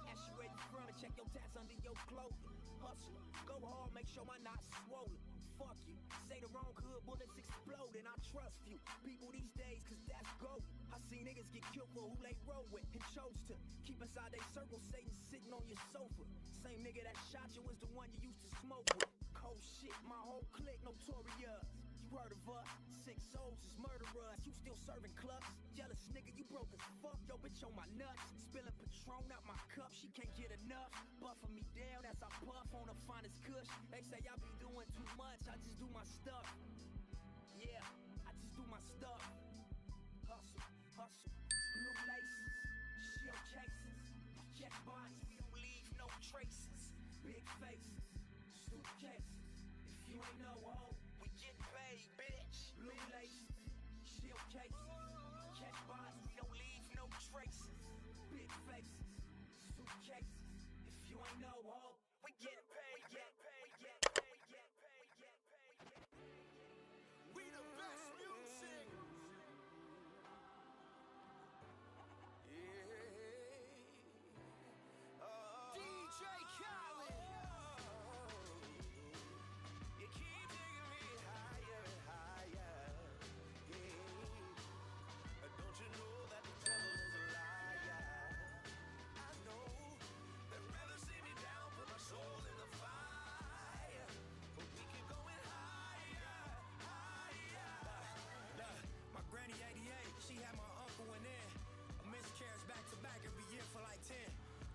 Ask you where you from and check your tats under your clothing. Hustle, go hard, make sure my knot's swollen. Fuck you, say the wrong hood, bullets explode, and I trust few people these days, cause that's gold. I see niggas get killed for who they roll with and chose to keep inside they circle, Satan sitting on your sofa. Same nigga that shot you was the one you used to smoke with. Cold shit, my whole clique notorious. You heard of us, 6 souls is murderers. You still serving clubs, jealous nigga, you broke as fuck. Yo bitch on my nuts, spilling Patron out my cup, she can't get enough. Buffing me down as I puff on the finest kush. They say I be doing too much, I just do my stuff. Yeah, I just do my stuff. Hustle, hustle, blue laces, shield cases, check bonds, we don't leave no traces. Big faces, suitcases, if you ain't no hoe, we get paid, bitch. Blue laces, shield cases, check bonds, we don't leave no traces. Big faces, suitcases, if you ain't no hoe, we get paid, get paid, get paid, get paid, get paid, get paid. We the best music. DJ Khaled. You keep taking me higher and higher. Yeah. Don't you know that the devil is a liar? I know they'd rather see me down, put my soul in the fire. But we keep going higher, higher. My granny 88, she had my uncle in there. A miscarriage back to back every year for like 10.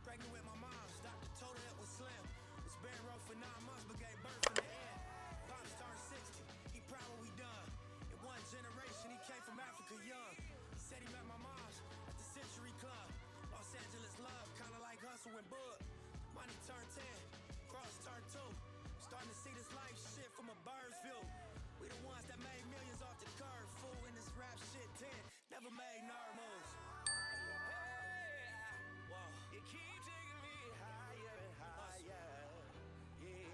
Pregnant with my mom's, doctor told her it was slim. Was bed row for 9 months, but gave birth in the end. Pops turned 60, he proud what we done. In one generation, he came from Africa young. He said he met my mom's at the Century Club. Los Angeles love, kinda like Hustle and Bug. Money turned 10, cross turned 2. Starting to see this life shit from a bird's view. We the ones that made millions off the curve, fool. In this rap shit 10, never made nerd moves. You keep taking me higher and higher. Yeah,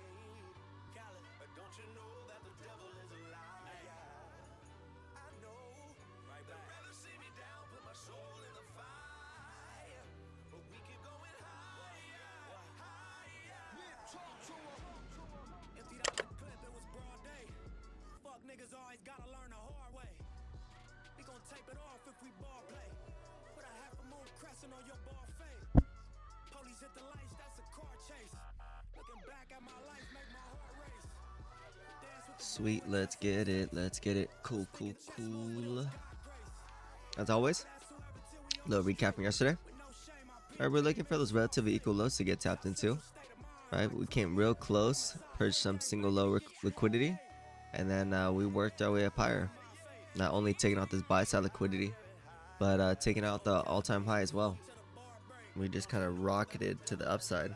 Khaled, but don't you know that the devil is a liar? I know, right back. They'd rather see me down, put my soul in the fire. But we keep going higher, higher. Emptied out the clip, it was broad day. Fuck niggas always gotta learn the hard way. We gon' tape it off if we ball play. Put a half a moon crescent on your ball fade. Police hit the lights, that's a car chase. Looking back at my life, make my heart race. Sweet, let's get it. Cool. As always, a little recap from yesterday. Alright, we're looking for those relatively equal lows to get tapped into. Right, we came real close, purged some single low liquidity, and then we worked our way up higher. Not only taking out this buy side liquidity, but taking out the all-time high as well. We just kind of rocketed to the upside,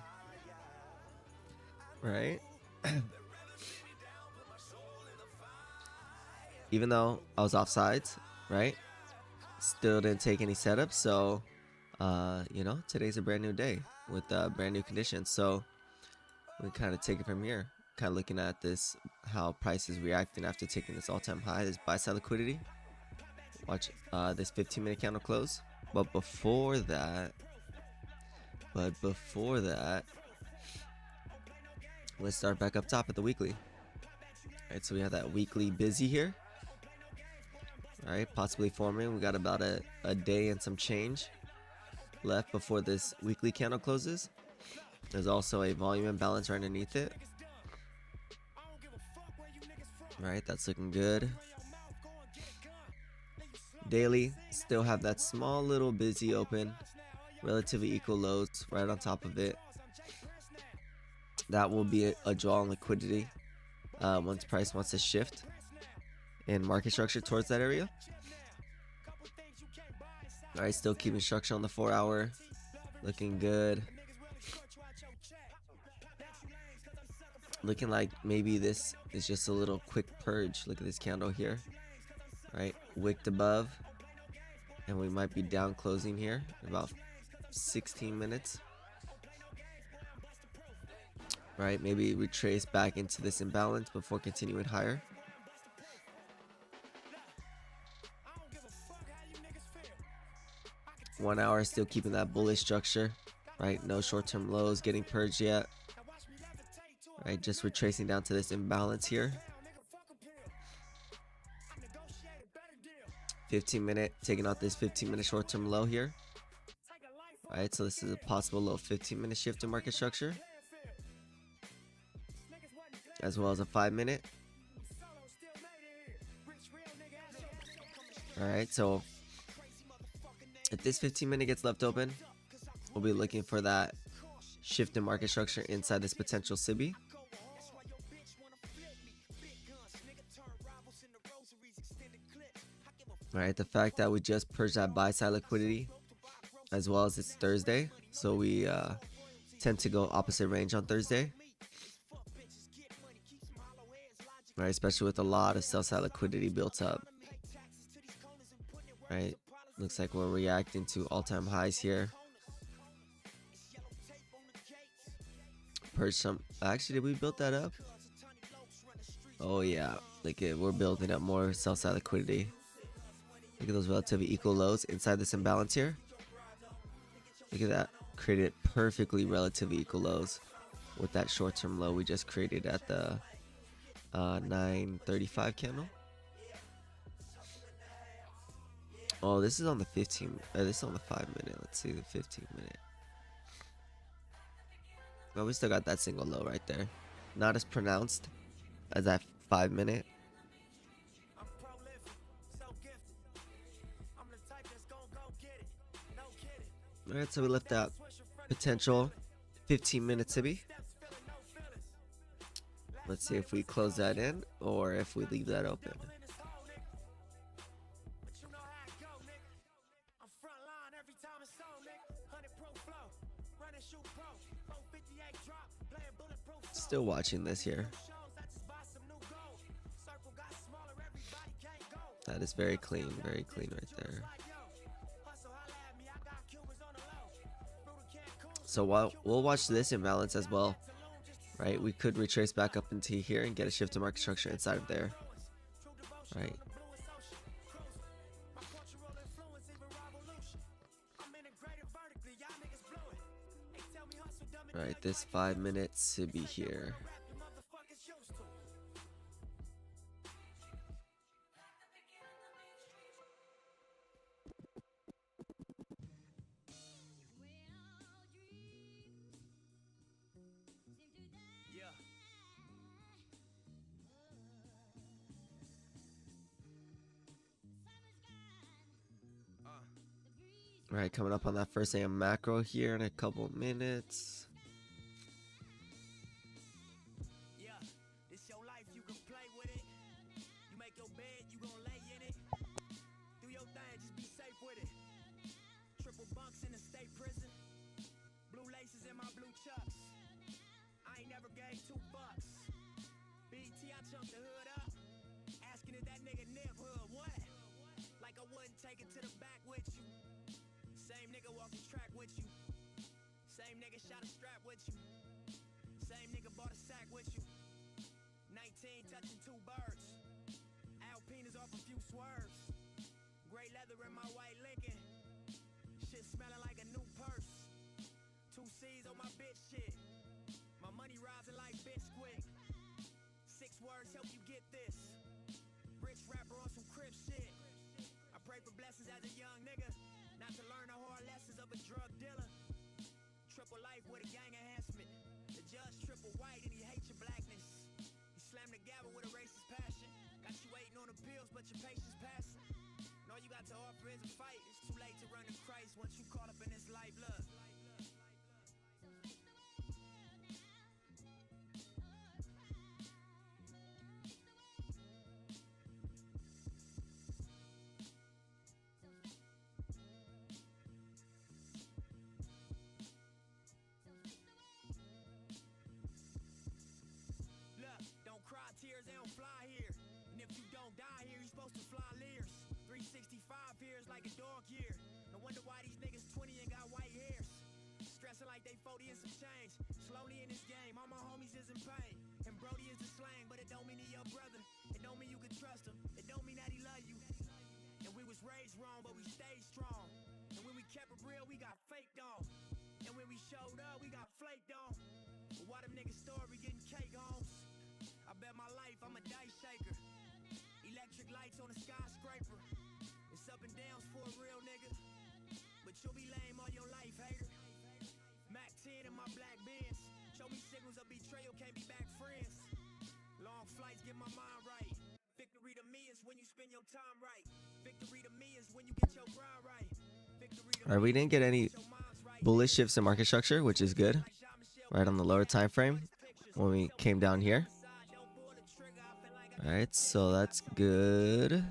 right? Even though I was off sides, right? Still didn't take any setups, so you know, today's a brand new day with brand new conditions. So we kind of take it from here, kind of looking at this, how price is reacting after taking this all-time high, this buy side liquidity. Watch this 15-minute candle close. But before that, let's start back up top at the weekly. Alright, so we have that weekly busy here. Alright, possibly forming. We got about a day and some change left before this weekly candle closes. There's also a volume imbalance right underneath it. Alright, that's looking good. Daily, still have that small little busy open. Relatively equal lows right on top of it. That will be a draw on liquidity once price wants to shift in market structure towards that area. Alright, still keeping structure on the 4-hour. Looking good. Looking like maybe this is just a little quick purge. Look at this candle here. Right, wicked above. And we might be down closing here in about 16 minutes. Right, maybe retrace back into this imbalance before continuing higher. One hour, still keeping that bullish structure. right? No short-term lows getting purged yet, right? Just retracing down to this imbalance here. 15-minute, taking out this 15-minute short-term low here. All right, so this is a possible little 15-minute shift in market structure, as well as a 5-minute. All right, so if this 15-minute gets left open, we'll be looking for that shift in market structure inside this potential SIBI. All right, the fact that we just purged that buy side liquidity, as well as it's Thursday, so we tend to go opposite range on Thursday. All right, especially with a lot of sell side liquidity built up. All right, looks like we're reacting to all-time highs here. Purge some. Actually, did we build that up? Oh yeah, look at, we're building up more sell side liquidity. Look at those relatively equal lows inside this imbalance here. Look at that, created perfectly relatively equal lows with that short-term low we just created at the 935 candle. Oh, this is on the 15. This is on the 5-minute. Let's see the 15-minute. Well, we still got that single low right there. Not as pronounced as that 5-minute. All right, so we left that potential 15-minute SIBI. Let's see if we close that in or if we leave that open. Still watching this here. That is very clean right there. So while we'll watch this imbalance as well, right? We could retrace back up into here and get a shift to market structure inside of there, right? All right, this 5-minute SIBI here. All right, coming up on that first AM macro here in a couple minutes. Yeah, this your life, you can play with it. You make your bed, you gon' lay in it. Do your thing, just be safe with it. Triple bunks in the state prison. Blue laces in my blue chucks. I ain't never gave 2 bucks. BT, I chunked the hood up. Asking if that nigga nip hood, what? Like I wouldn't take it to the back with you. Same nigga walking track with you. Same nigga shot a strap with you. Same nigga bought a sack with you. 19 touching 2 birds. Alpine is off a few swerves. Gray leather in my white Lincoln. Shit smelling like a new purse. 2 C's on my bitch shit. My money rising like Bisquick. 6 words help you get this. Rich rapper on some crib shit. I pray for blessings as a young nigga. Not to learn the hard lessons of a drug dealer. Triple life with a gang enhancement. The judge triple white and he hates your blackness. He slammed the gavel with a racist passion. Got you waiting on the pills but your patience passing. And all you got to offer is a fight. It's too late to run to Christ once you caught up in this life. Love. Tears, they don't fly here. And if you don't die here, you're supposed to fly leers. 365 here is like a dog year. No wonder why these niggas 20 and got white hairs. Stressing like they 40 and some change. Slowly in this game, all my homies is in pain. And Brody is the slang, but it don't mean he your brother. It don't mean you can trust him. It don't mean that he love you. And we was raised wrong, but we stayed strong. And when we kept it real, we got faked on. And when we showed on. But why them niggas story getting cake on? I bet my life I'm a dice shaker. Electric lights on a skyscraper. It's up and downs for a real nigga. But you'll be lame all your life, hater. Mac 10 in my black Benz. Show me signals of betrayal, can't be back friends. Long flights get my mind right. Victory to me is when you spend your time right. Victory to me is when you get your grind right. All right, we didn't get any bullish shifts in market structure, which is good. Right on the lower time frame when we came down here. All right, so that's good.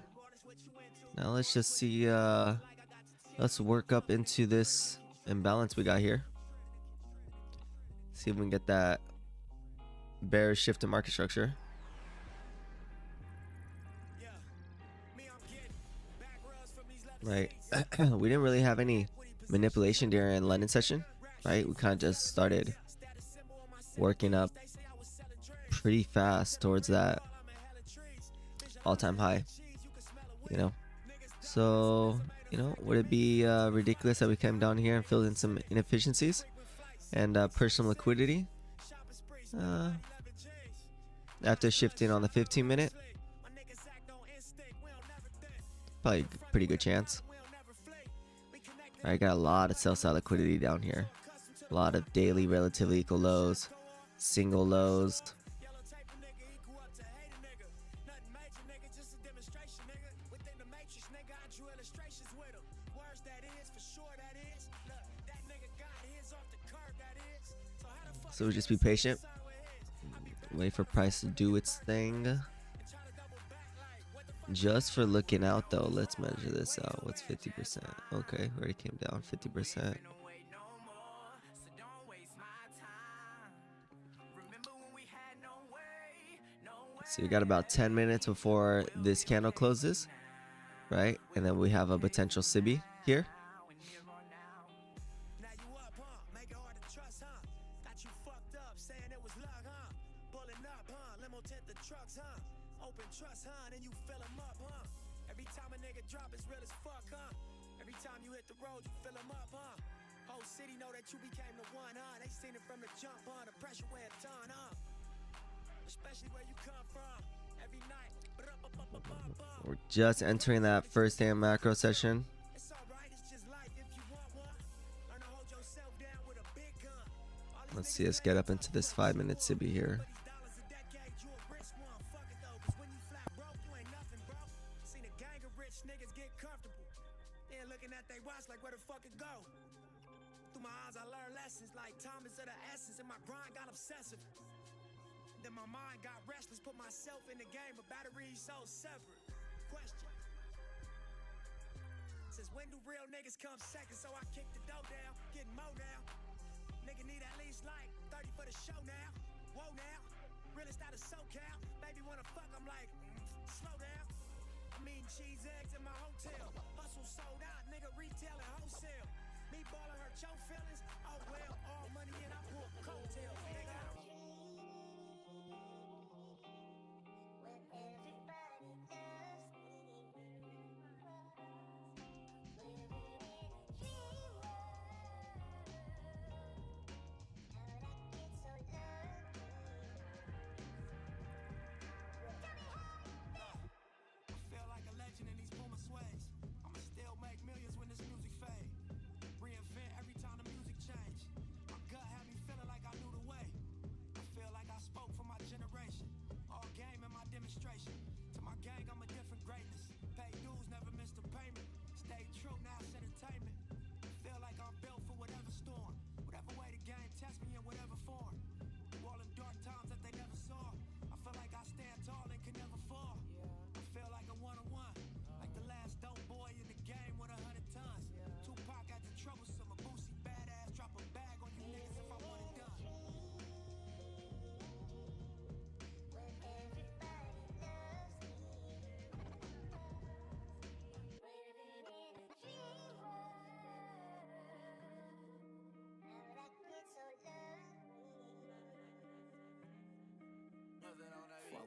Now let's just see. Let's work up into this imbalance we got here. See if we can get that bearish shift in market structure. Right. We didn't really have any manipulation during London session, right? We kind of just started working up pretty fast towards that all-time high, you know. So, you know, would it be ridiculous that we came down here and filled in some inefficiencies and pushed some liquidity after shifting on the 15-minute? Probably a pretty good chance. I got a lot of sell-side liquidity down here. A lot of daily relatively equal lows, single lows. So we'll just be patient. Wait for price to do its thing. Just for looking out though, let's measure this out. What's 50%? Okay, already came down 50%. So we got about 10 minutes before this candle closes, right? And then we have a potential SIBI here. We're just entering that first day of macro session. Let's see us get up into this 5-minute SIBI here. Then my mind got restless, put myself in the game, but batteries so separate. Question: since when do real niggas come second? So I kick the dough down, getting more now. Nigga need at least like 30 for the show now. Whoa now, realest out of SoCal. Baby wanna fuck, I'm like, slow down. I'm eating cheese eggs in my hotel. Hustle sold out, nigga retail and wholesale. Me ballin' hurt your feelings. Oh well, all money in, I pull coattails, nigga.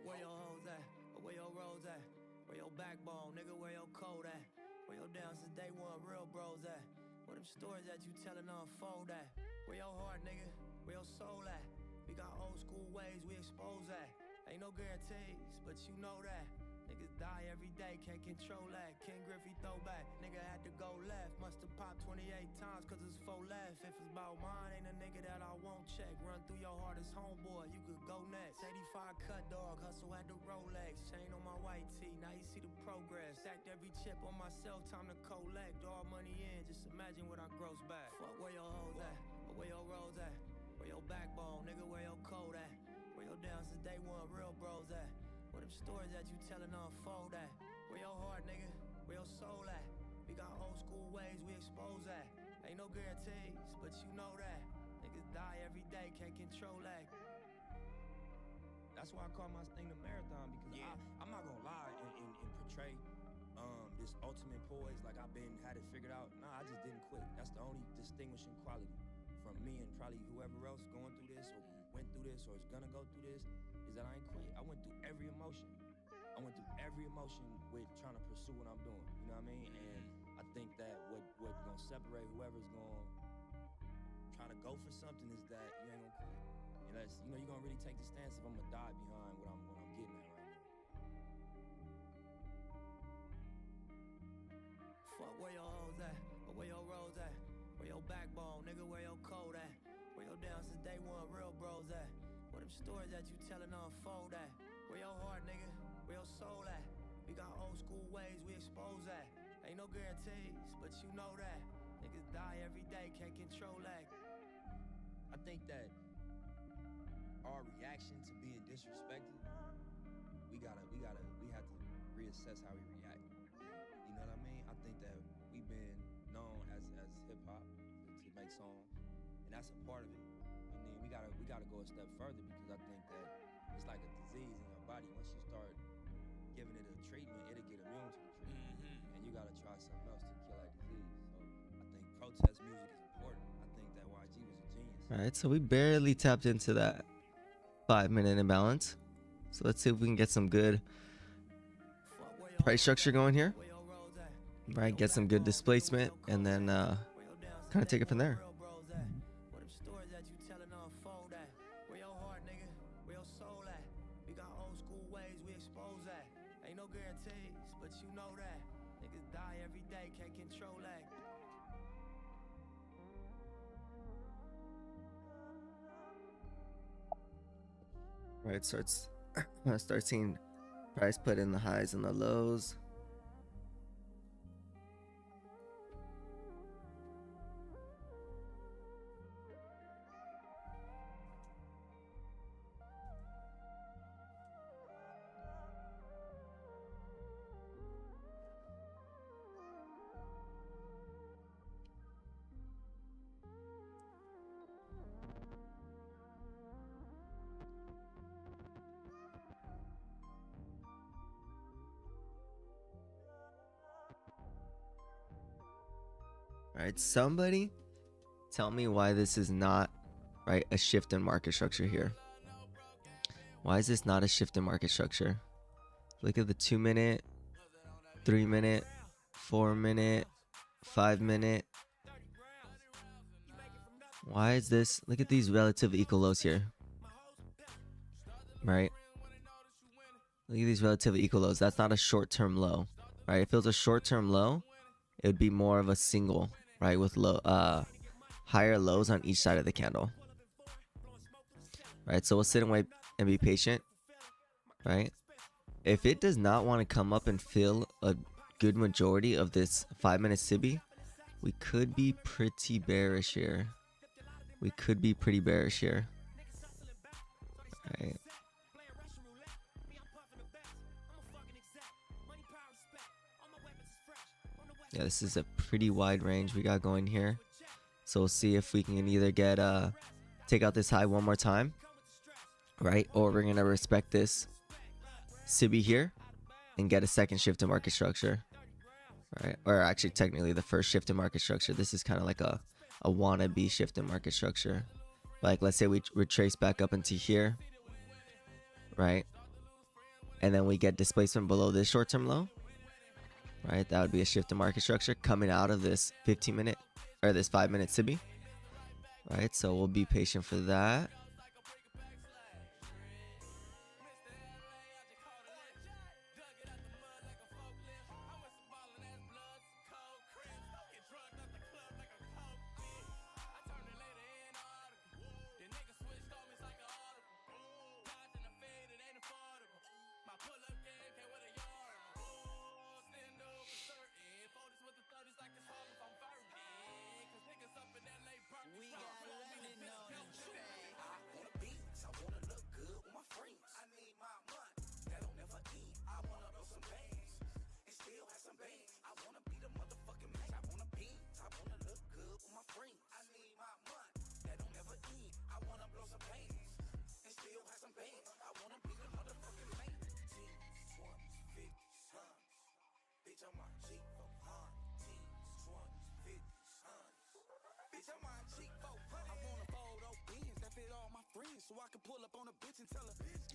Where your hoes at? Where your roads at? Where your backbone, nigga? Where your code at? Where your down since day one real bros at? Where them stories that you telling unfold at? Where your heart, nigga? Where your soul at? We got old school ways, we expose that. Ain't no guarantees, but you know that. Niggas die every day, can't control that. Ken Griffey throwback, nigga had to go left. Musta popped 28 times cause it's 4 left. If it's about mine, ain't a nigga that I won't check. Run through your heart as homeboy, you could go next. 85 cut dog, hustle had the Rolex. Chain on my white tee, now you see the progress. Stacked every chip on myself, time to collect. All money in, just imagine what I gross back. Fuck where your hoes at, or where your rolls at. Where your backbone, nigga, where your code at. Where your down since day one, real bros at. Where them stories that you tellin' unfold at. Where your heart, nigga, where your soul at. We got old school ways, we expose that. Ain't no guarantees, but you know that. Niggas die every day, can't control that. That's why I call my thing the marathon, because I'm not gonna lie and portray this ultimate poise like I've had it figured out. Nah, I just didn't quit. That's the only distinguishing quality from me and probably whoever else going through this or went through this or is gonna go through this, is that I ain't quit. I went through every emotion. I went through every emotion with trying to pursue what I'm doing. You know what I mean? And I think that what gonna separate whoever's gonna try to go for something is that you ain't gonna quit. Unless, you're gonna really take the stance if I'm gonna die behind what I'm getting at right now. Fuck where your hoes at, or where your rolls at. Where your backbone, nigga, where your code at. Where your down since day one, real bros at. Where them stories that you tellin' unfold at. Where your heart, nigga, where your soul at. We got old school ways, we expose that. Ain't no guarantees, but you know that. Niggas die every day, can't control that. I think that our reaction to being disrespected, we have to reassess how we react. You know what I mean? I think that we've been known as hip-hop to make songs, and that's a part of it. And then we gotta go a step further, because I think that it's like a disease in your body. Once you start giving it a treatment, it'll get immune to the treatment, and you gotta try something else to kill that disease. So I think protest music is important. I think that YG was a genius. All right, so we barely tapped into that 5-minute imbalance. So let's see if we can get some good price structure going here. Right, get some good displacement, and then kind of take it from there. Right, start seeing price put in the highs and the lows. All right, somebody tell me why this is not, right, a shift in market structure here. Why is this not a shift in market structure? Look at the 2-minute, 3-minute, 4-minute, 5-minute. Why is this? Look at these relative equal lows here. Right? Look at these relative equal lows. That's not a short-term low. Right? If it was a short-term low, it would be more of a single, right, with higher lows on each side of the candle. Right? So we'll sit and wait and be patient. Right? If it does not want to come up and fill a good majority of this 5-minute SIBI, we could be pretty bearish here. We could be pretty bearish here. Right. Yeah, this is a pretty wide range we got going here. So we'll see if we can either get take out this high one more time, right? Or we're gonna respect this SIBI here and get a second shift in market structure. Right? Or actually technically the first shift in market structure. This is kind of like a wannabe shift in market structure. Like, let's say we retrace back up into here, right? And then we get displacement below this short-term low, right? That would be a shift in market structure coming out of this 15-minute or this 5-minute SIBI. right? So we'll be patient for that.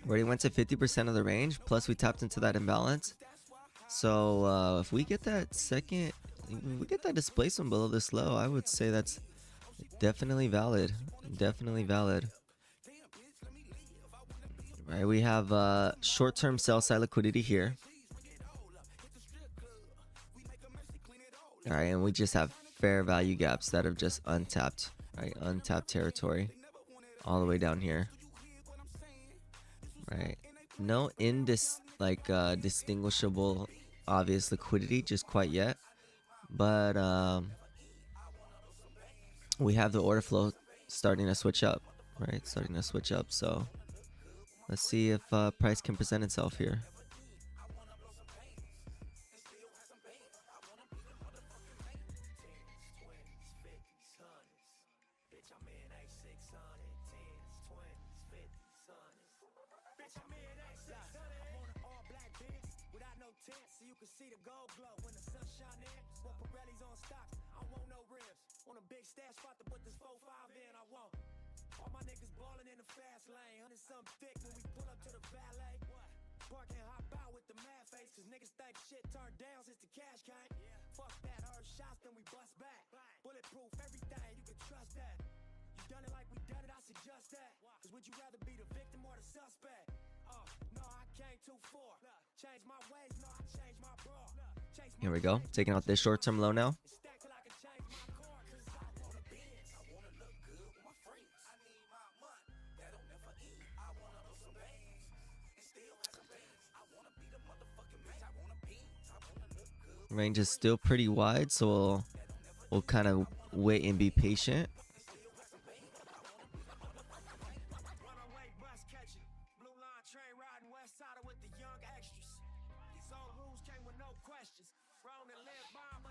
Already went to 50% of the range, plus we tapped into that imbalance. So if we get that second, if we get that displacement below this low, I would say that's definitely valid. Definitely valid. Right, we have short-term sell side liquidity here. All right, and we just have fair value gaps that have just untapped, right? Untapped territory all the way down here. Right, no distinguishable obvious liquidity just quite yet, but we have the order flow starting to switch up, right? Starting to switch up. So let's see if price can present itself here. Here we go, taking out this short-term low now. Range is still pretty wide, so we'll kind of wait and be patient.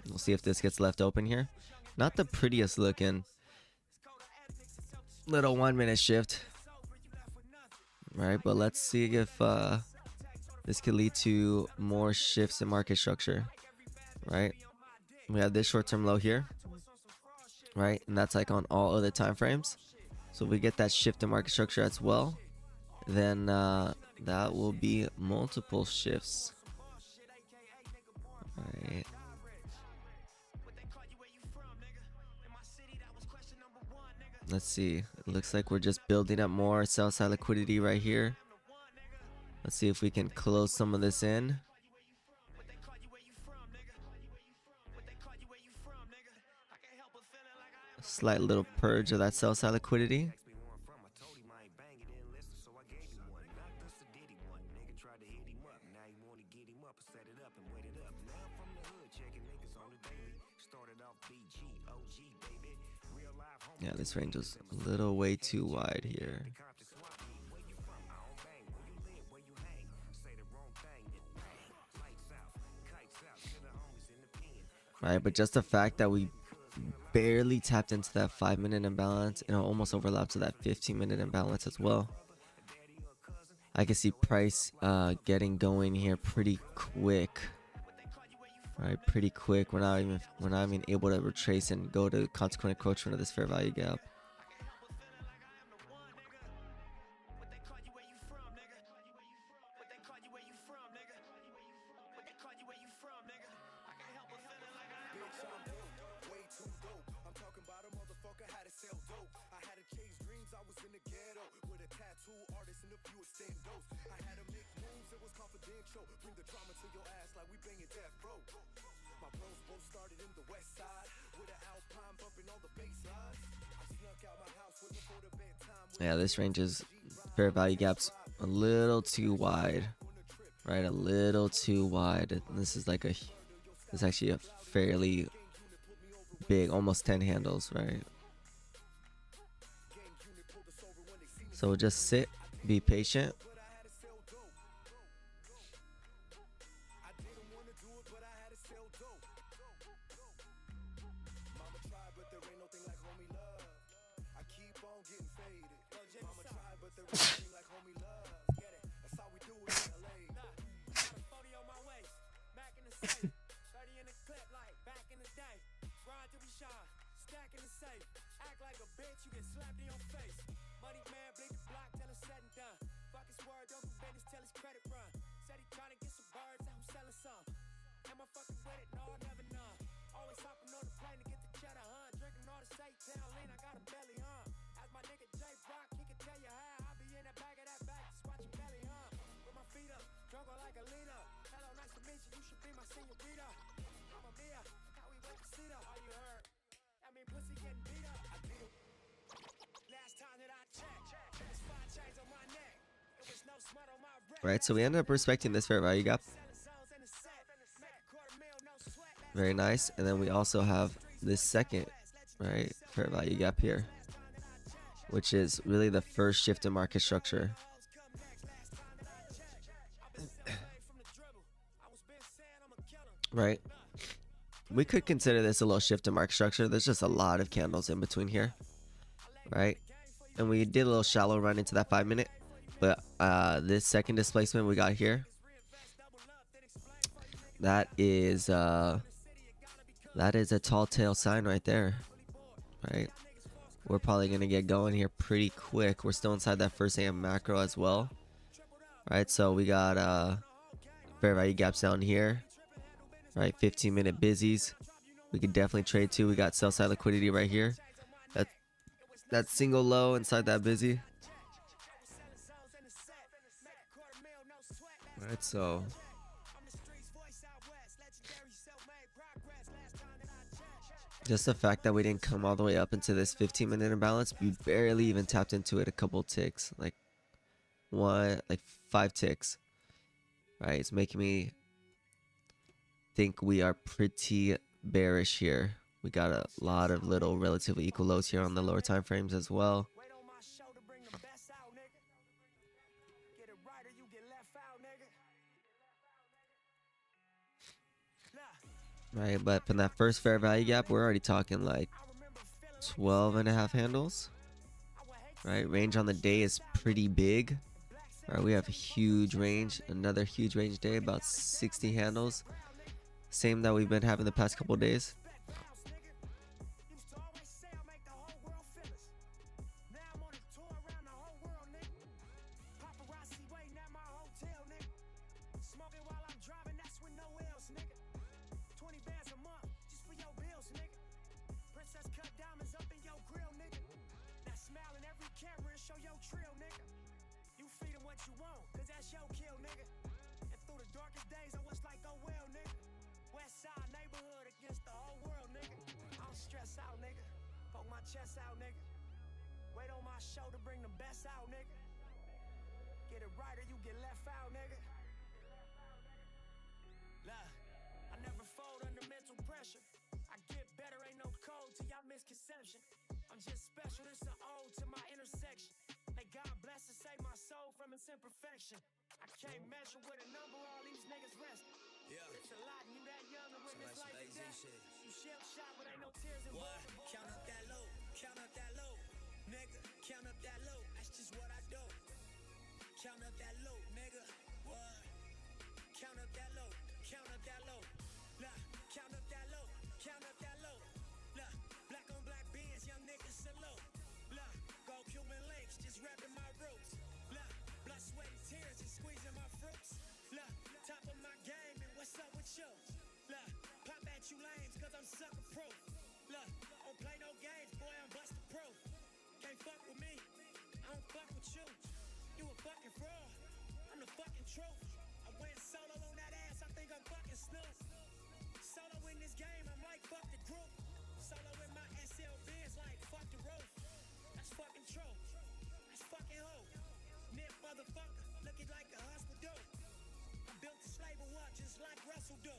We'll see if this gets left open here. Not the prettiest looking little 1 minute shift, right? But let's see if this could lead to more shifts in market structure, right? We have this short-term low here, right? And that's like on all other time frames. So if we get that shift in market structure as well, then that will be multiple shifts, right? Let's see. It looks like we're just building up more sell side liquidity right here. Let's see if we can close some of this in. A slight little purge of that sell side liquidity. Yeah, this range is a little way too wide here. All right, but just the fact that we barely tapped into that 5-minute imbalance, and it almost overlaps to that 15-minute imbalance as well. I can see price getting going here pretty quick. Right, pretty quick. We're not even able to retrace and go to consequent encroachment of this fair value gap. Yeah, this range is fair value gaps a little too wide, right? A little too wide. This is like it's actually a fairly big, almost 10 handles, right? So we'll just sit, be patient. Right, so we ended up respecting this fair value gap. Very nice. And then we also have this second, right, fair value gap here, which is really the first shift in market structure. Right, we could consider this a little shift in market structure. There's just a lot of candles in between here, right? And we did a little shallow run into that 5 minute, but this second displacement we got here, that is a tall tale sign right there, right? We're probably gonna get going here pretty quick. We're still inside that first AM macro as well, right? So we got fair value gaps down here, right? 15-minute busies. We could definitely trade too. We got sell side liquidity right here. That single low inside that busy. Right, so just the fact that we didn't come all the way up into this 15-minute imbalance, we barely even tapped into it a couple ticks, like 5 ticks, right? It's making me think we are pretty bearish here. We got a lot of little relatively equal lows here on the lower time frames as well. Right, but from that first fair value gap, we're already talking like 12.5 handles. Right, range on the day is pretty big. All right, we have a huge range, another huge range day, about 60 handles. Same that we've been having the past couple days. Chest out, nigga. Wait on my show to bring the best out, nigga. Get it right or you get left out, nigga. Look, I never fold under mental pressure. I get better, ain't no code to y'all misconception. I'm just special, this an ode to my intersection. May God bless and save my soul from its imperfection. I can't measure with a number, all these niggas resting. Yeah. It's a lot, and you that young and witness life and death. You shell shot, but ain't no tears in blood. Count up that low, count up that low, nigga. Count up that low, that's just what I do. Count up that low, nigga. What? Count up that low, count up that low. Nah, count up that low, count up that low. Nah, black on black beans, young niggas salute. Nah, gold Cuban links, just rapping my roots. Nah, blood, sweat, and tears, just squeezing my fruits. Nah, top of my game, and what's up with you? Nah, pop at you lanes, cause I'm sucker proof. Look, don't play no games, boy, I'm busted proof. Can't fuck with me, I truth. I went solo on that ass, I think I'm fucking Snoop. Solo in this game, I'm like fuck the group. Solo in my SLB is like fuck the roof. That's fucking true. That's fucking hoe. Nip motherfucker, looking like a hustler do. I built this label up just like Russell do.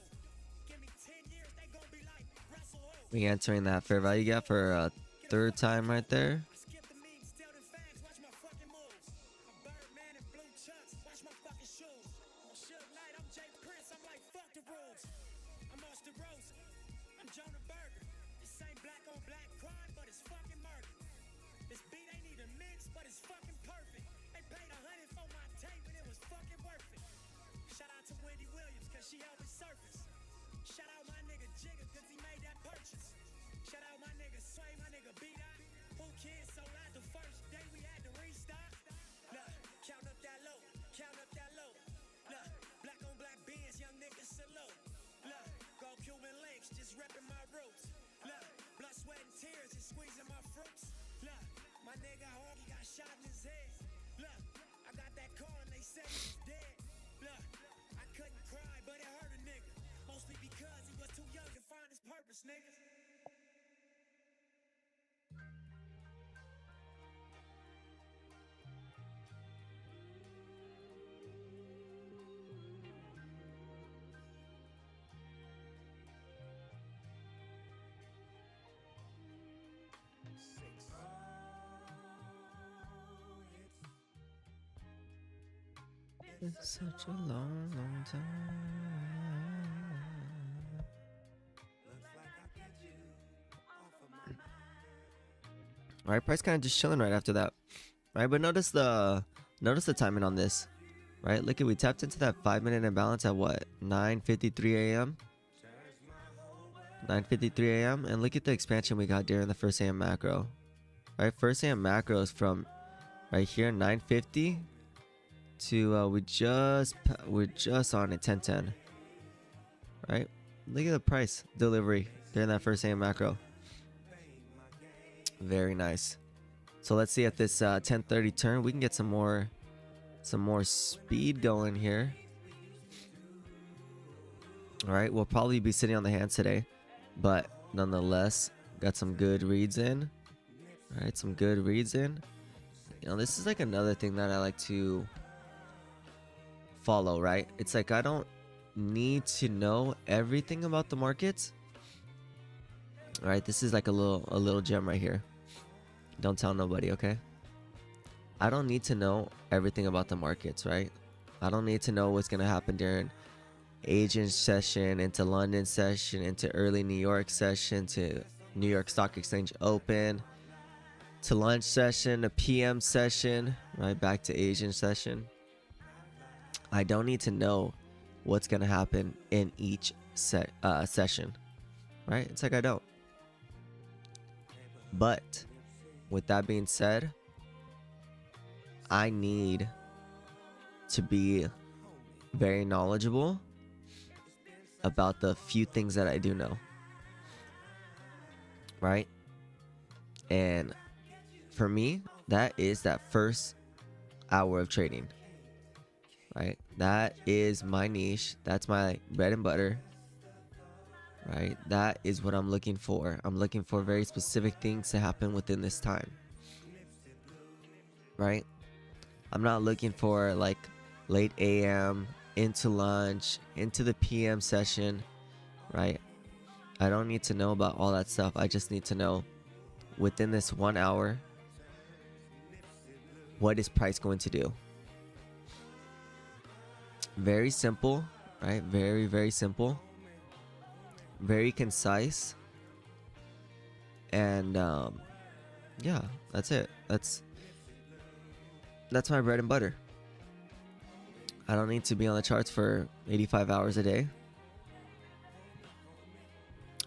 Give me 10 years, they gon' be like Russell Ho. We entering that fair value gap for a third time right there. I skip the memes, tell them fags, watch my fucking moves. I'm Birdman and blue chucks, watch my fucking shoes. On Suge Knight, I'm Jay Prince, I'm like fuck the rules. I'm Austin Rose, I'm Jonah Berger. This ain't black on black crime, but it's fucking murder. This beat ain't even mixed, but it's fucking perfect. They paid 100 for my tape and it was fucking worth it. Shout out to Wendy Williams, cause she helped me surface. Shout out my nigga Jigga, cause he made that purchase. Shout out my nigga Sway, my nigga B-Dot. Who kids sold out the first day we had to restock. Look, count up that low, count up that low. Look, black on black beans, young niggas salute. Look, go Cuban links, just repping my roots. Look, blood, sweat, and tears, just squeezing my fruits. Look, my nigga Hawky got shot in his head. Look, I got that car and they said he was dead. Look, I couldn't cry, but it hurt a nigga. Mostly because he was too young to find his purpose, niggas. It's such a long, long time. All right, price kind of just chilling right after that. All right, but notice the timing on this. Right, look at, we tapped into that 5-minute imbalance at what, 9:53 a.m. 9:53 a.m. and look at the expansion we got during the first AM macro. Right, first AM macro is from right here 9:50 to we're just on at 10:10. Right, look at the price delivery during that first AM macro. Very nice. So let's see at this 10:30 turn we can get some more speed going here. All right, we'll probably be sitting on the hands today, but nonetheless got some good reads in. All right, some good reads in. You know, this is like another thing that I like to follow, right? It's like I don't need to know everything about the markets. All right, this is like a little gem right here. Don't tell nobody, okay? I don't need to know everything about the markets, right? I don't need to know what's gonna happen during Asian session, into London session, into early New York session, to New York Stock Exchange open, to lunch session, a PM session, right back to Asian session. I don't need to know what's gonna happen in each session, right? It's like I don't. But with that being said, I need to be very knowledgeable about the few things that I do know, right? And for me, that is that first hour of trading, right? That is my niche. That's my bread and butter, right? That is what I'm looking for. I'm looking for very specific things to happen within this time, right? I'm not looking for like late AM into lunch, into the PM session, right? I don't need to know about all that stuff. I just need to know within this 1 hour, what is price going to do? Very simple, right? Very, very simple. Very concise. And yeah, that's it. That's my bread and butter. I don't need to be on the charts for 85 hours a day.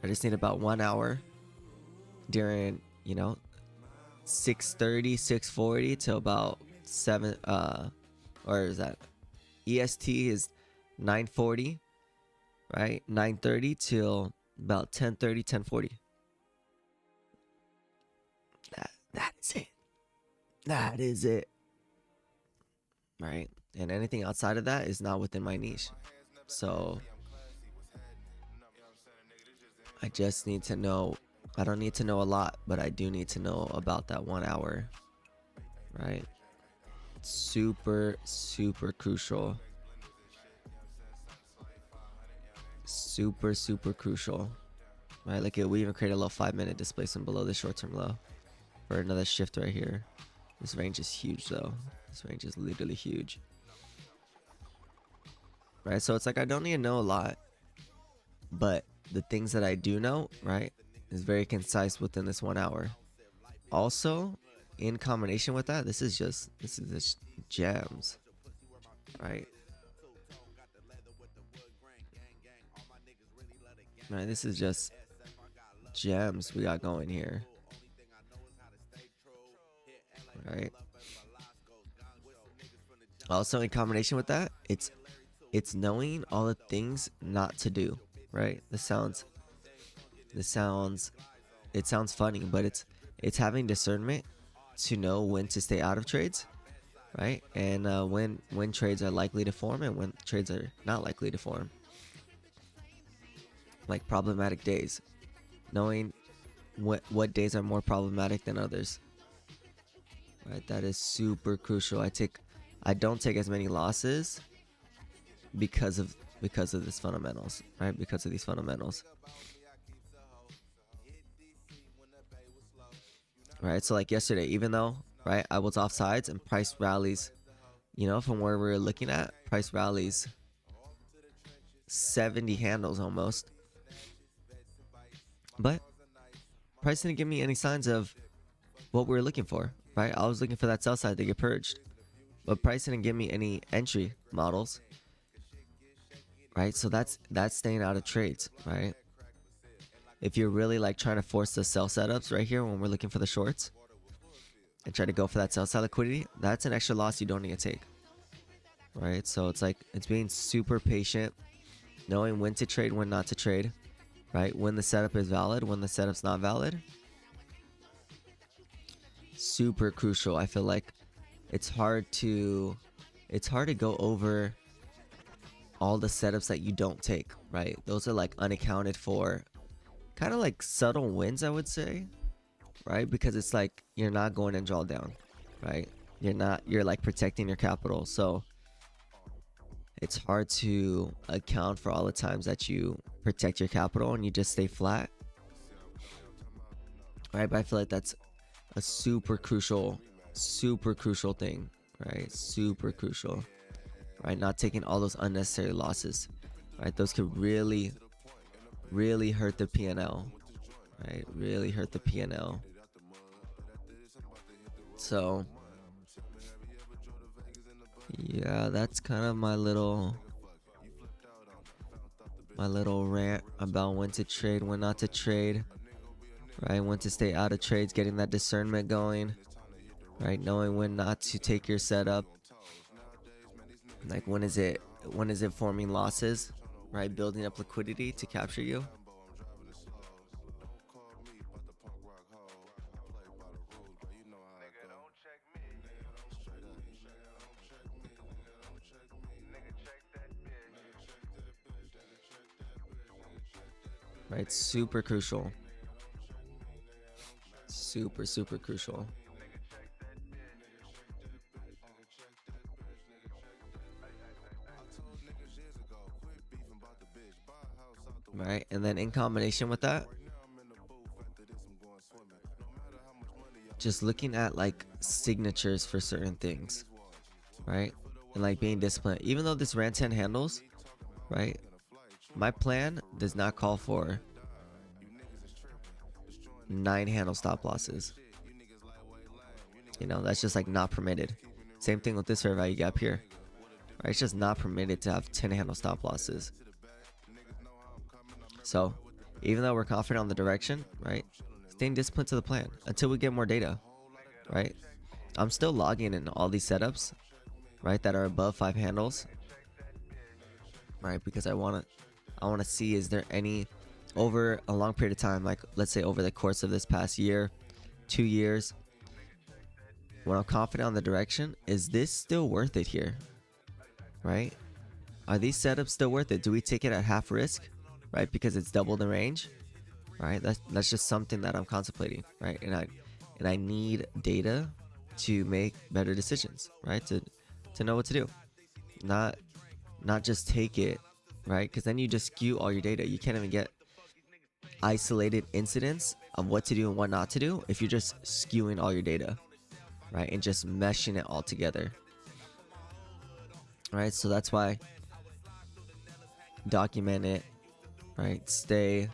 I just need about 1 hour during, 6:30, 6:40 till about 7 or is that EST is 9:40, right? 9:30 till about 10:30, 10:40. That is it. That is it. right? And anything outside of that is not within my niche. So I just need to know. I don't need to know a lot, but I do need to know about that 1 hour, right? Super, super crucial. Super, super crucial. Right, like we even create a low 5-minute displacement below the short-term low for another shift right here. This range is huge though. This range is literally huge. Right, so it's like I don't need to know a lot, but the things that I do know, right, is very concise within this 1 hour. Also, in combination with that, this is just gems, right? Right, this is just gems we got going here, right? Also, in combination with that, it's knowing all the things not to do, right? It sounds funny, but it's having discernment to know when to stay out of trades, right? And when trades are likely to form and when trades are not likely to form, like problematic days, knowing what days are more problematic than others, right? That is super crucial. I don't take as many losses because of this fundamentals, right? Because of these fundamentals, right? So like yesterday, even though, right, I was off sides and price rallies, you know, from where we're looking at, price rallies 70 handles almost, but price didn't give me any signs of what we were looking for, right? I was looking for that sell side to get purged, but price didn't give me any entry models, right? So that's staying out of trades, right? If you're really like trying to force the sell setups right here when we're looking for the shorts and try to go for that sell side liquidity, that's an extra loss you don't need to take, right? So it's like it's being super patient, knowing when to trade, when not to trade, right? When the setup is valid, when the setup's not valid. Super crucial. I feel like it's hard to go over all the setups that you don't take, right? Those are like unaccounted for, kind of like subtle wins, I would say, right? Because it's like you're not going and draw down, right? You're like protecting your capital. So it's hard to account for all the times that you protect your capital and you just stay flat, right? But I feel like that's a super crucial thing, right? Super crucial, right? Not taking all those unnecessary losses, right? Those could really hurt the P&L, right? Really hurt the P&L. So yeah, that's kind of my little rant about when to trade, when not to trade, right? When to stay out of trades, getting that discernment going, right? Knowing when not to take your setup, like when is it forming losses, right? Building up liquidity to capture you. Right, super crucial. Super crucial. Right, and then in combination with that, just looking at like signatures for certain things, right? And like being disciplined. Even though this ran 10 handles, right? My plan does not call for 9 handle stop losses. You know, that's just like not permitted. Same thing with this fair value gap here, right? It's just not permitted to have 10 handle stop losses. So even though we're confident on the direction, right, staying disciplined to the plan until we get more data, right? I'm still logging in all these setups, right, that are above 5 handles, right? Because I want to see, is there any over a long period of time, like let's say over the course of this past year, 2 years, when I'm confident on the direction, is this still worth it here? Right? Are these setups still worth it? Do we take it at half risk, right? Because it's double the range, right? That's just something that I'm contemplating, right? And I need data to make better decisions, right? To know what to do, not just take it, right? Because then you just skew all your data. You can't even get isolated incidents of what to do and what not to do if you're just skewing all your data, right? And just meshing it all together, right? So that's why document it, right? Stay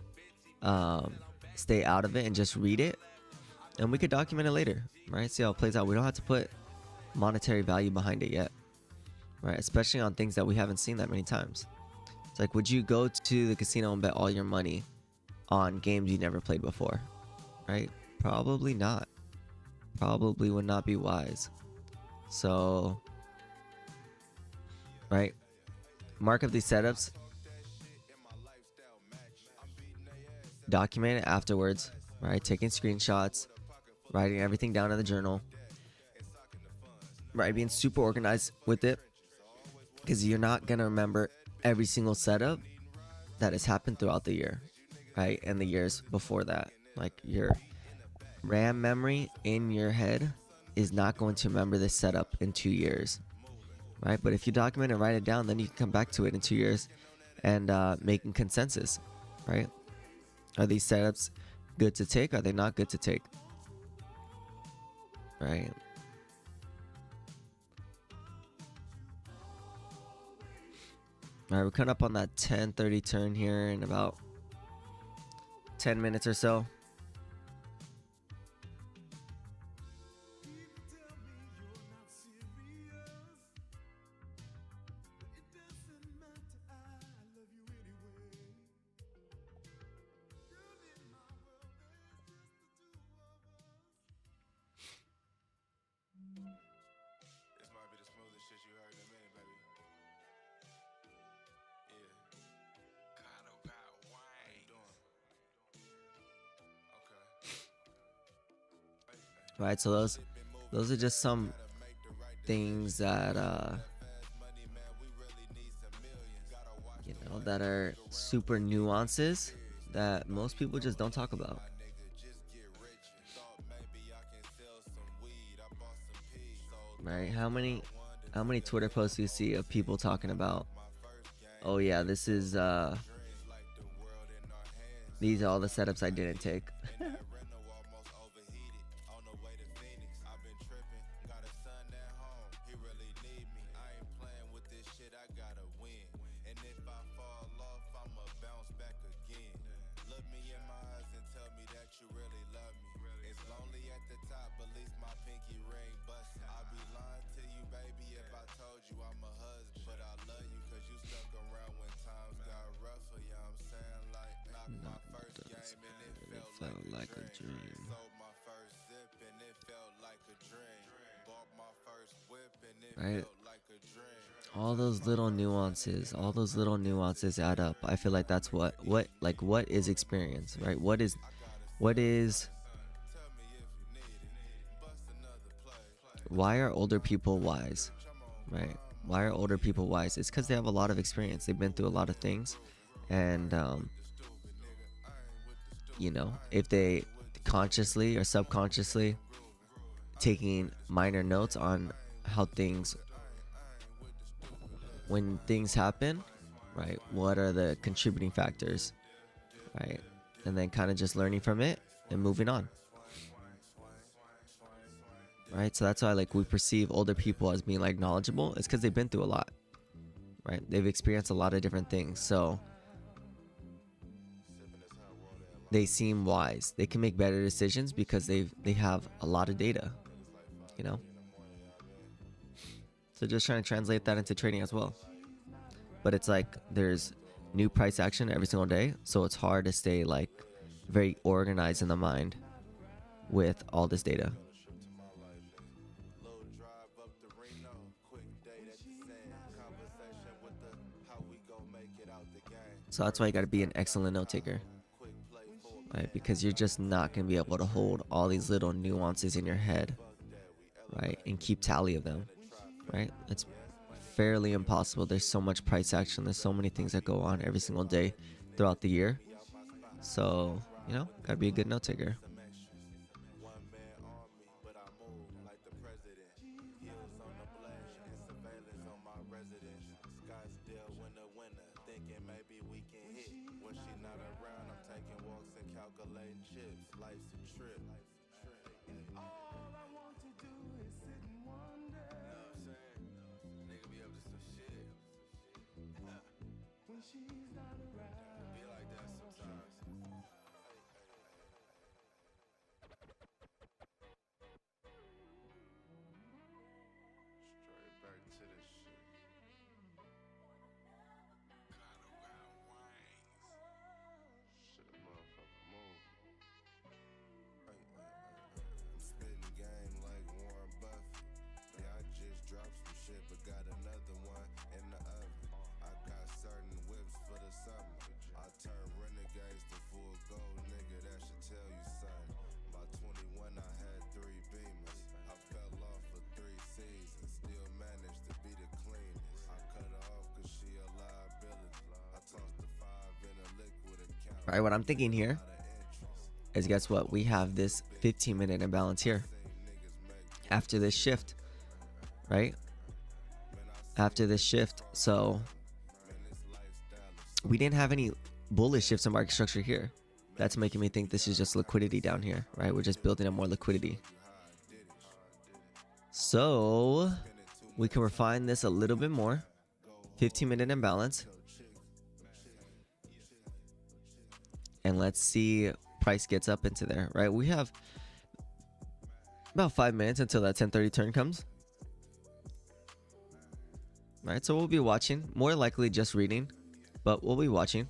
out of it and just read it, and we could document it later, right? See how it plays out. We don't have to put monetary value behind it yet, right? Especially on things that we haven't seen that many times. It's like, would you go to the casino and bet all your money on games you never played before, right? Probably not. Probably would not be wise. So, right, mark up these setups, document it afterwards, right? Taking screenshots, writing everything down in the journal, right? Being super organized with it, because you're not gonna remember every single setup that has happened throughout the year, right? And the years before that. Like, your RAM memory in your head is not going to remember this setup in 2 years, right? But if you document and write it down, then you can come back to it in 2 years and making consensus, right? Are these setups good to take? Are they not good to take? Right? All right, we're coming up on that 10:30 turn here in about 10 minutes or so. Right, so those are just some things that you know, that are super nuances that most people just don't talk about. Right? How many Twitter posts do you see of people talking about, oh yeah, this is these are all the setups I didn't take. Felt like a dream. Right? All those little nuances add up. I feel like that's what is experience, right? What is why are older people wise, right? Why are older people wise? It's because they have a lot of experience. They've been through a lot of things, and you know, if they consciously or subconsciously taking minor notes on how when things happen, right? What are the contributing factors, right? And then kind of just learning from it and moving on, right? So that's why, like, we perceive older people as being like knowledgeable. It's because they've been through a lot, right? They've experienced a lot of different things, so they seem wise. They can make better decisions because they have a lot of data, you know? So just trying to translate that into trading as well. But it's like there's new price action every single day, so it's hard to stay like very organized in the mind with all this data. So that's why you got to be an excellent note taker, right? Because you're just not going to be able to hold all these little nuances in your head, right, and keep tally of them, right? It's fairly impossible. There's so much price action. There's so many things that go on every single day throughout the year. So, you know, gotta be a good note taker. All right, what I'm thinking here is, guess what? We have this 15-minute imbalance here after this shift, right? After this shift. So we didn't have any bullish shifts in market structure here. That's making me think this is just liquidity down here, right? We're just building up more liquidity. So we can refine this a little bit more. 15-minute imbalance. And let's see price gets up into there, right? We have about 5 minutes until that 10:30 turn comes. Right, so we'll be watching, more likely just reading, but we'll be watching.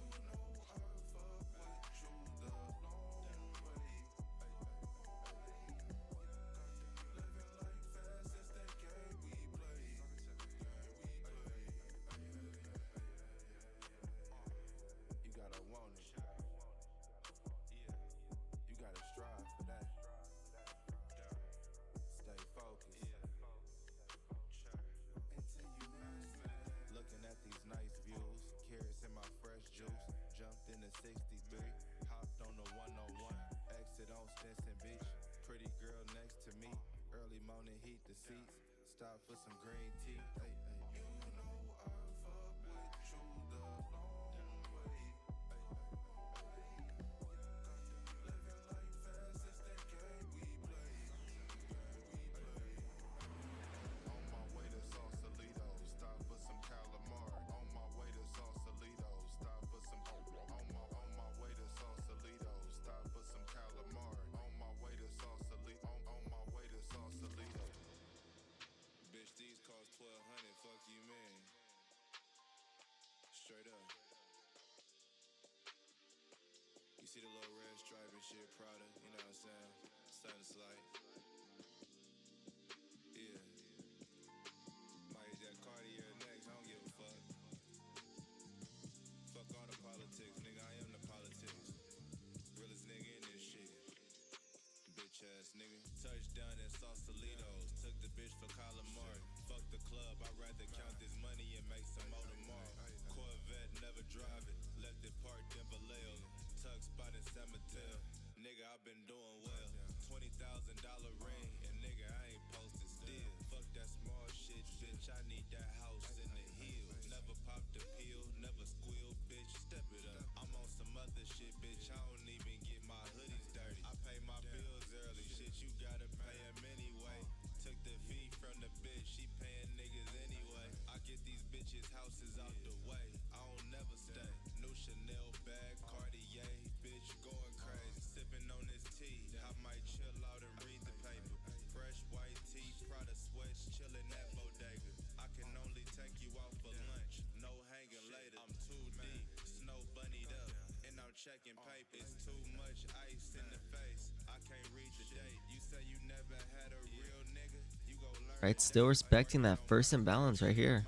Right, still respecting that first imbalance right here.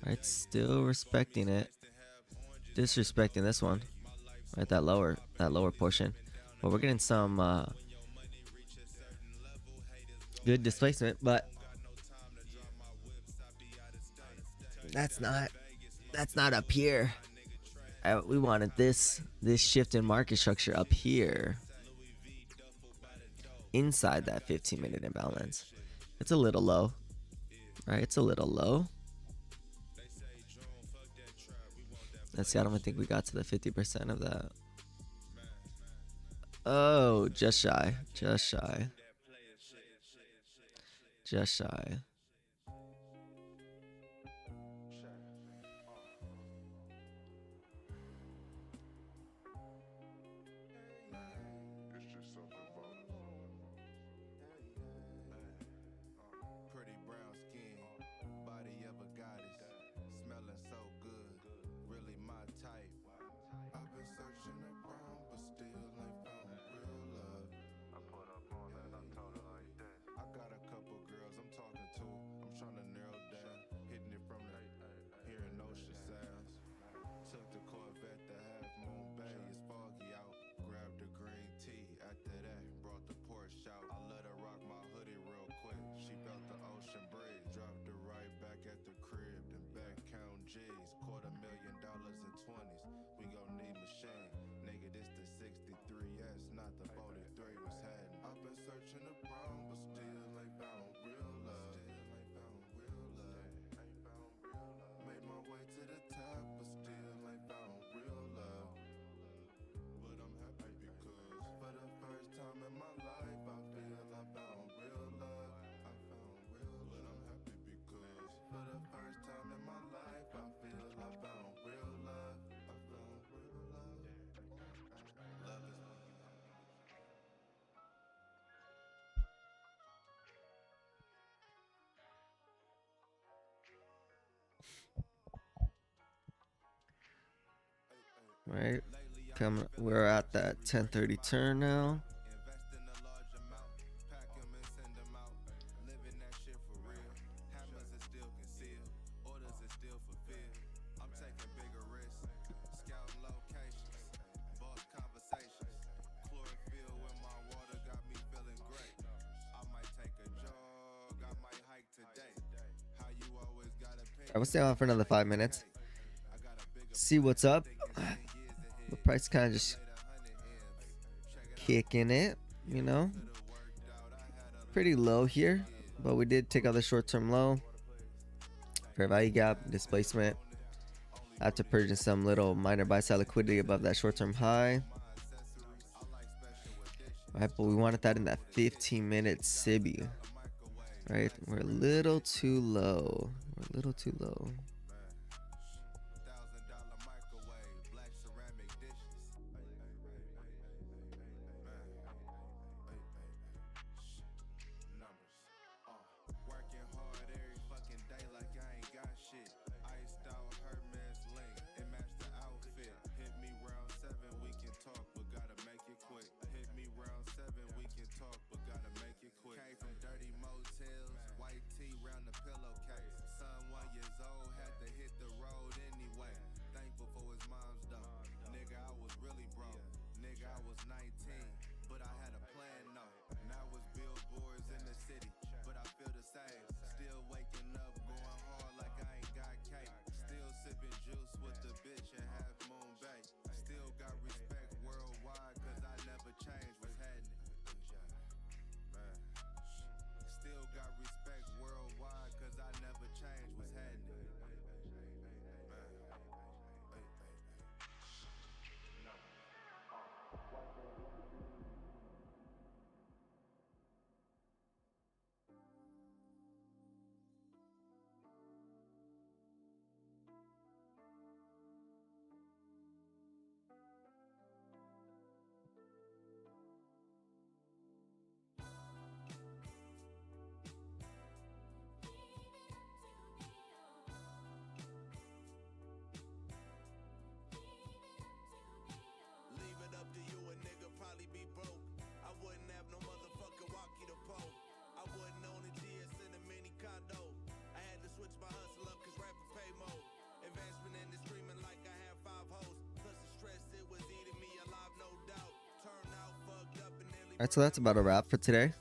Right, still respecting it. Disrespecting this one. Right, that lower portion. But we're getting some Good displacement, but that's not up here. We wanted this shift in market structure up here inside that 15-minute imbalance. It's a little low, right? It's a little low. Let's see. I don't even think we got to the 50% of that. Oh, just shy. Just shy. Just shy. Pretty brown skin, body of a goddess, smelling so good, really my type. I've been searching around, but still ain't found real love. I put up on that, I told her like that. I got a couple girls I'm talking to, I'm trying to narrow down, hitting it from the hearing ocean sounds. Took the Corvette to Half Moon Bay, it's foggy out. Grabbed the green tea, after that, brought the Porsche out. I let her rock my hoodie real quick. She felt the ocean breeze, dropped her right back at the crib, then back count G's. $250,000 in 20s. We gon' need machine. Nigga, this the 63S, not the 43 was heading. I've been searching around, but still ain't found real love. Made my way to the top, but still ain't found real love. But I'm happy because for the first time in my life, I feel I found real love. I found real love. But I'm happy because for the first time in my life, I feel I found real love. I found real love. Love is when you Right. We're at that 10:30 turn now. invest in a large amount, pack 'em and send 'em out. Living that shit for real. Hammers is still concealed, orders is still fulfilled. I'm taking bigger risks, scouting locations, boss conversations. Chlorophyll in my water got me feeling great. I might take a jog, I might hike today. How you always gotta pay. I will stay on for another 5 minutes. See what's up. The price kind of just kicking it, you know. Pretty low here, but we did take out the short-term low. Fair value gap, displacement. After purging some little minor buy-side liquidity above that short-term high. Right, but we wanted that in that 15-minute SIBI. Right, we're a little too low. We're a little too low. $1,000 microwave, black ceramic dishes. Numbers. Working hard every fucking day like I ain't got shit. Iced out Hermes link, it matched the outfit. Hit me round 7, we can talk, but gotta make it quick. Hit me round 7, we can talk, but gotta make it quick. Came from dirty motels, white tee round the pillowcase. Son 1 years old, had to hit the road anyway. Thankful for his mom's dough. Nigga, I was really broke. Nigga, I was 19, but I had a plan, no. Now it's billboards in the city, but I feel the same. Still waking up, going hard like I ain't got cake. Still sipping juice with the bitch in Half Moon Bay. Still got respect worldwide, cause I never changed what's happening. Man. Still got respect worldwide, cause I never changed what's happening. Leave it up to you, a nigga probably be broke. I wouldn't have no motherfucker walkie the pole. I wouldn't own a GS in a mini condo. I had to switch my hustle up cause rapper pay more. Advancement in the streaming like I had 5 hoes. Plus the stress it was eating me alive, no doubt. Turned out fucked up and nearly. Alright, so that's about a wrap for today.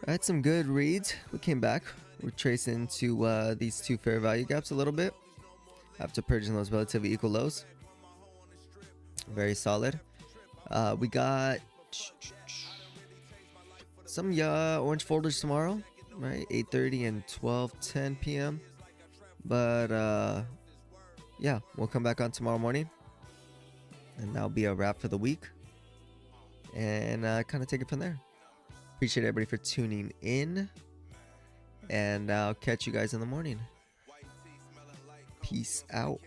I had some good reads. We came back. We're tracing into these two fair value gaps a little bit after purging those relatively equal lows. Very solid. We got some orange folders tomorrow, right? 8:30 and 12:10 p.m. But yeah, we'll come back on tomorrow morning, and that'll be a wrap for the week. And kind of take it from there. Appreciate everybody for tuning in, and I'll catch you guys in the morning. Peace out.